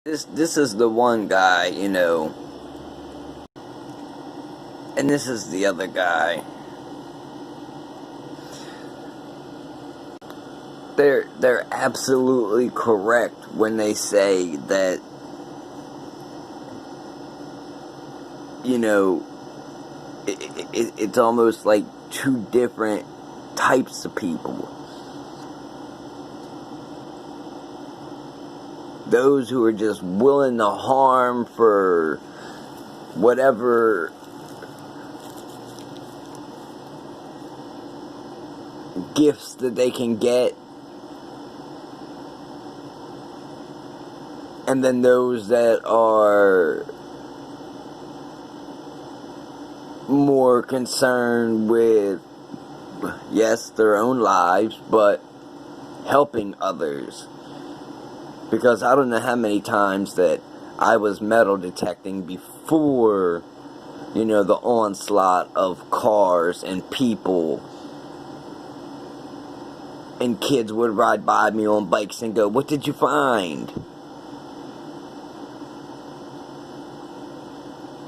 This is the one guy, and this is the other guy. They're absolutely correct when they say that, it's almost like two different types of people. Those who are just willing to harm for whatever gifts that they can get, and then those that are more concerned with, yes, their own lives, but helping others. Because I don't know how many times that I was metal detecting before, the onslaught of cars and people. And kids would ride by me on bikes and go, "What did you find?"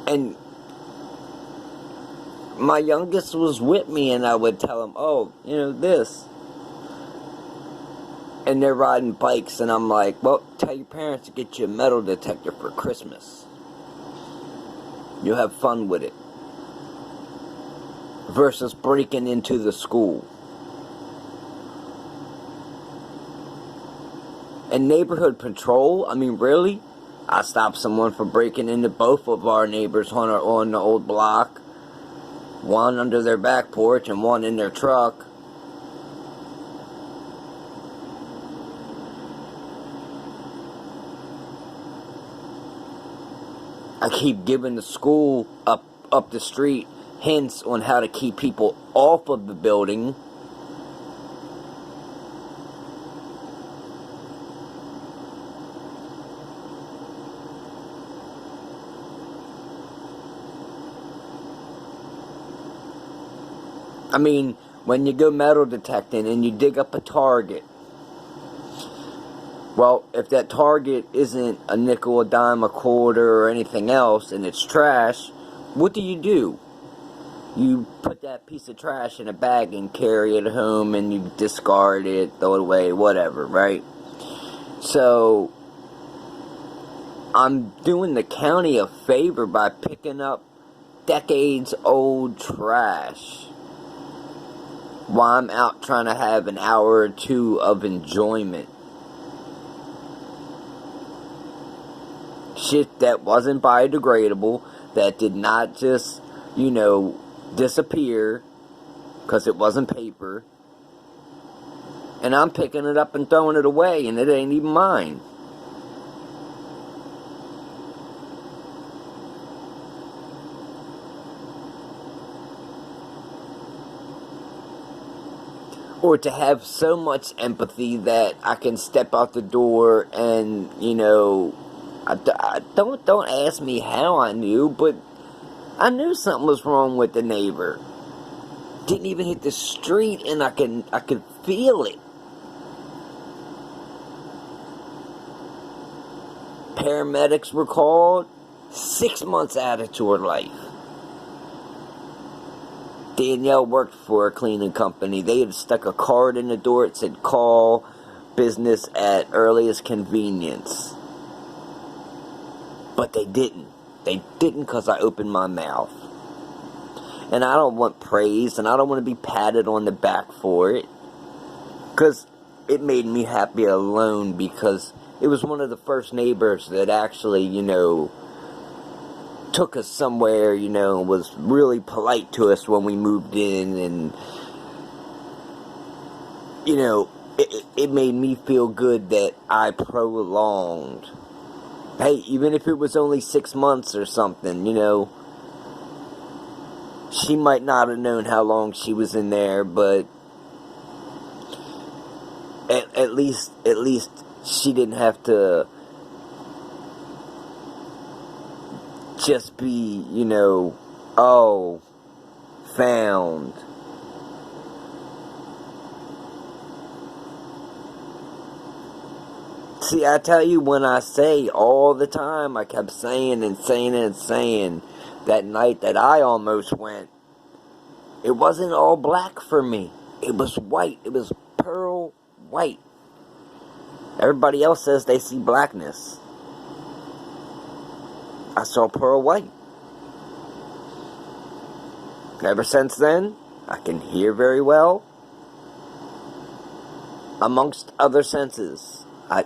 And my youngest was with me, and I would tell him, "Oh, this." And they're riding bikes, and I'm like, "Well, tell your parents to get you a metal detector for Christmas. You'll have fun with it. Versus breaking into the school." And neighborhood patrol, I mean, really? I stopped someone from breaking into both of our neighbors on the old block. One under their back porch and one in their truck. I keep giving the school up the street hints on how to keep people off of the building. I mean, when you go metal detecting and you dig up a target, well, if that target isn't a nickel, a dime, a quarter, or anything else, and it's trash, what do? You put that piece of trash in a bag and carry it home, and you discard it, throw it away, whatever, right? So, I'm doing the county a favor by picking up decades-old trash while I'm out trying to have an hour or two of enjoyment. Shit that wasn't biodegradable, that did not just, disappear because it wasn't paper. And I'm picking it up and throwing it away, and it ain't even mine. Or to have so much empathy that I can step out the door and, don't ask me how I knew, but I knew something was wrong with the neighbor. Didn't even hit the street, and I could feel it. Paramedics were called 6 months out of her life. Danielle worked for a cleaning company. They had stuck a card in the door. It said, "Call business at earliest convenience." But they didn't. They didn't because I opened my mouth. And I don't want praise, and I don't want to be patted on the back for it. Because it made me happy alone, because it was one of the first neighbors that actually, took us somewhere, was really polite to us when we moved in, and, it made me feel good that I prolonged. Hey, even if it was only 6 months or something, she might not have known how long she was in there, but at least she didn't have to just be, found. See, I tell you, when I say all the time, I kept saying and saying and saying, that night that I almost went, it wasn't all black for me. It was white. It was pearl white. Everybody else says they see blackness. I saw pearl white. Ever since then, I can hear very well, amongst other senses. I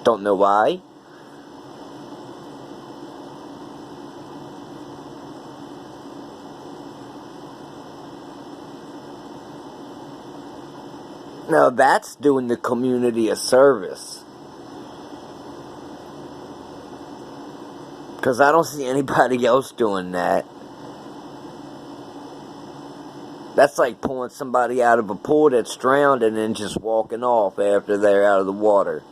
don't know why. Now that's doing the community a service. Because I don't see anybody else doing that. That's like pulling somebody out of a pool that's drowned and then just walking off after they're out of the water.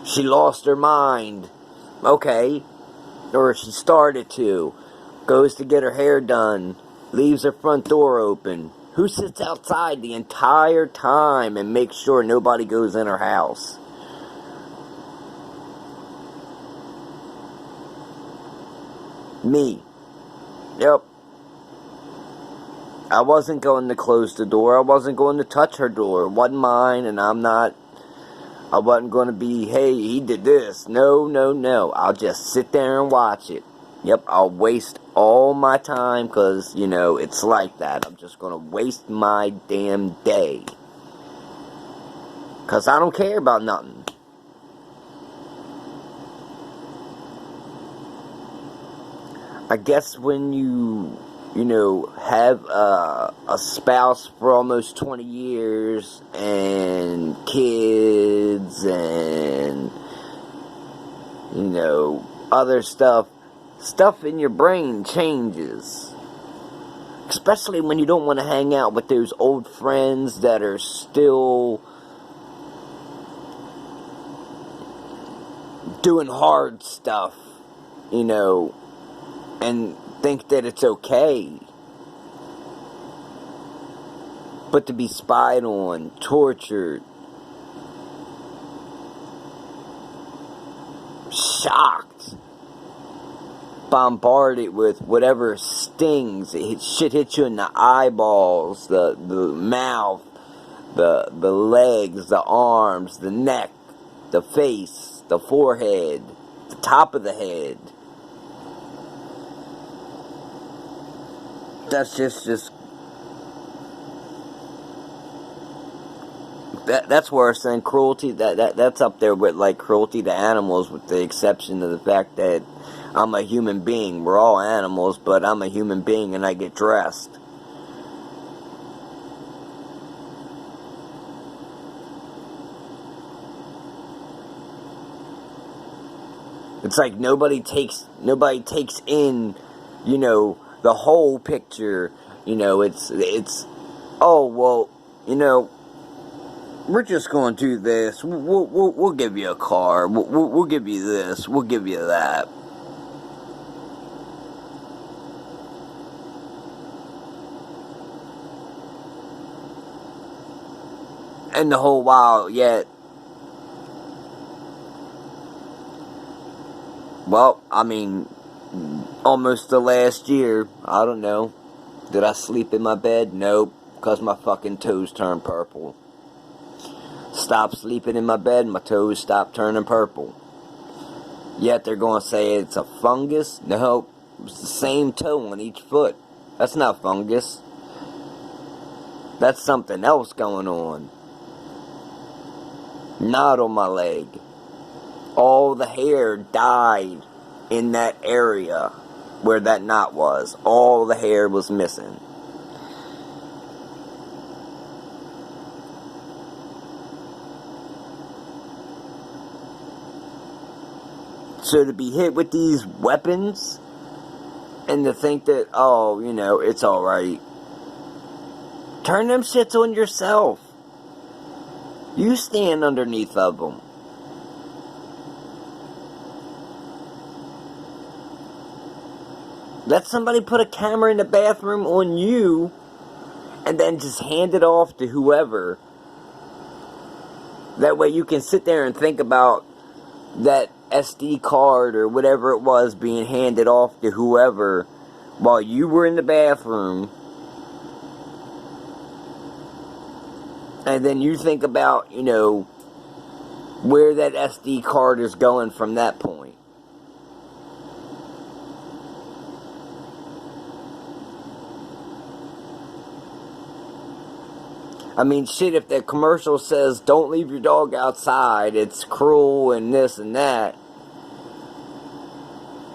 She lost her mind. Okay. Or she started to. Goes to get her hair done. Leaves her front door open. Who sits outside the entire time and makes sure nobody goes in her house? Me. Yep. I wasn't going to close the door. I wasn't going to touch her door. It wasn't mine, and I wasn't going to be, hey, he did this. No, no, no. I'll just sit there and watch it. Yep, I'll waste all my time because, it's like that. I'm just going to waste my damn day. Because I don't care about nothing. I guess when you have a spouse for almost 20 years and kids and, other stuff in your brain changes. Especially when you don't want to hang out with those old friends that are still doing hard stuff, and think that it's okay. But to be spied on, tortured, shocked, bombarded with whatever stings, shit hits you in the eyeballs, the mouth, the legs, the arms, the neck, the face, the forehead, the top of the head. That's just that's worse than cruelty. That's up there with like cruelty to animals, with the exception of the fact that I'm a human being. We're all animals, but I'm a human being and I get dressed. It's like nobody takes in, the whole picture. It's oh well, we're just going to do this. We'll give you a car. We'll give you this. We'll give you that. And the whole while, yet, well, I mean, almost the last year, I don't know. Did I sleep in my bed? Nope, because my fucking toes turned purple. Stopped sleeping in my bed, my toes stopped turning purple. Yet they're going to say it's a fungus? No, it's the same toe on each foot. That's not fungus. That's something else going on. Knot on my leg. All the hair died in that area where that knot was. All the hair was missing. So to be hit with these weapons and to think that, oh, it's alright. Turn them shits on yourself. You stand underneath of them. Let somebody put a camera in the bathroom on you and then just hand it off to whoever. That way you can sit there and think about that SD card or whatever it was being handed off to whoever while you were in the bathroom. And then you think about, where that SD card is going from that point. I mean, shit, if the commercial says, don't leave your dog outside, it's cruel and this and that.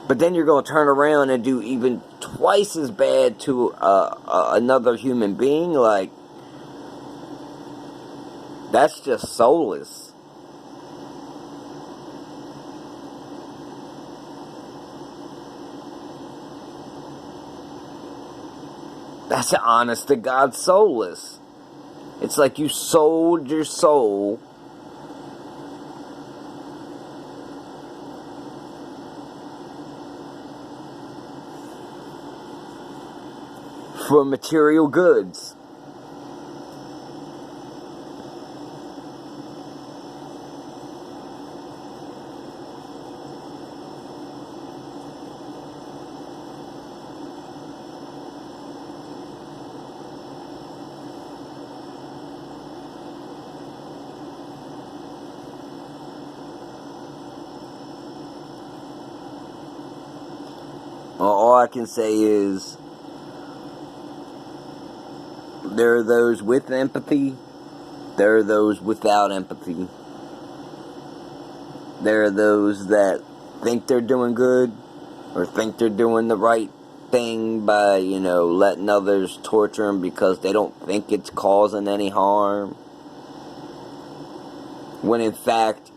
But then you're going to turn around and do even twice as bad to another human being? Like, that's just soulless. That's honest to God soulless. It's like you sold your soul for material goods. All I can say is there are those with empathy, there are those without empathy. There are those that think they're doing good or think they're doing the right thing by, letting others torture them because they don't think it's causing any harm. When in fact,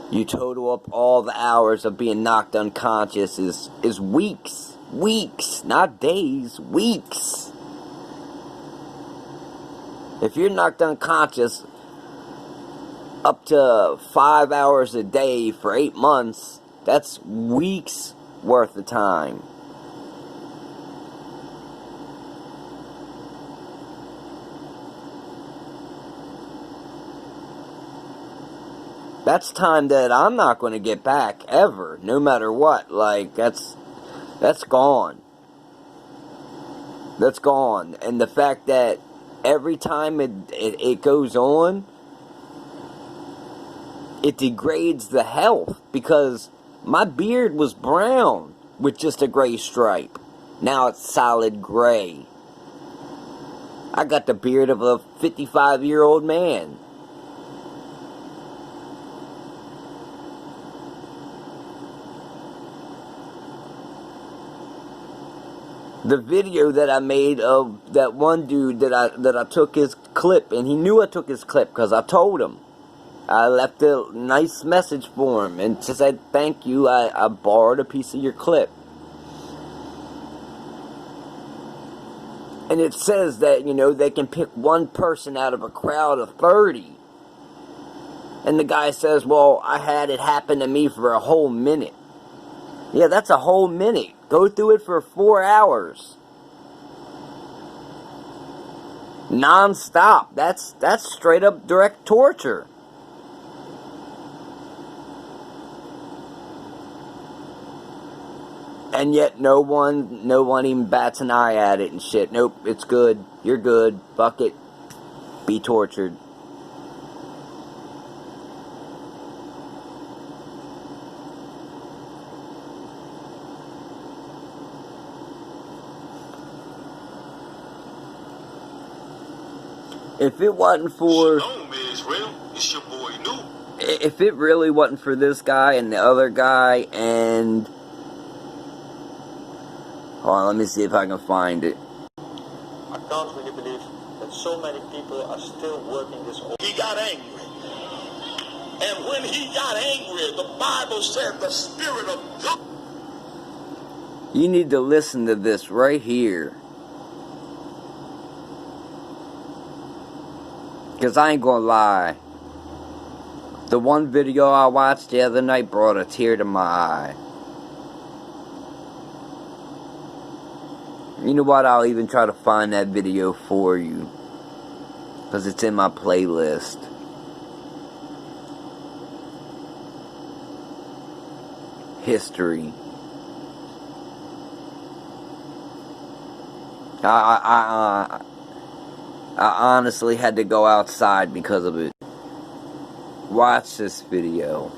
you total up all the hours of being knocked unconscious is weeks. Weeks, not days, weeks. If you're knocked unconscious up to 5 hours a day for 8 months, that's weeks worth of time. That's time that I'm not going to get back ever, no matter what. Like, that's gone. That's gone. And the fact that every time it goes on, it degrades the health. Because my beard was brown with just a gray stripe. Now it's solid gray. I got the beard of a 55-year-old man. The video that I made of that one dude that I took his clip, and he knew I took his clip because I told him. I left a nice message for him and said, thank you, I borrowed a piece of your clip. And it says that, they can pick one person out of a crowd of 30. And the guy says, well, I had it happen to me for a whole minute. Yeah, that's a whole minute. Go through it for 4 hours. Non-stop. That's straight up direct torture. And yet no one even bats an eye at it and shit. Nope, it's good. You're good. Fuck it. Be tortured. If it wasn't for... Shalom, Israel. It's your boy, New. If it really wasn't for this guy and the other guy and... Hold on, let me see if I can find it. I can't really believe that so many people are still working this over. He got angry. And when he got angry, the Bible said the Spirit of God... You need to listen to this right here. Because I ain't gonna lie. The one video I watched the other night brought a tear to my eye. You know what? I'll even try to find that video for you, because it's in my playlist. History. I honestly had to go outside because of it. Watch this video.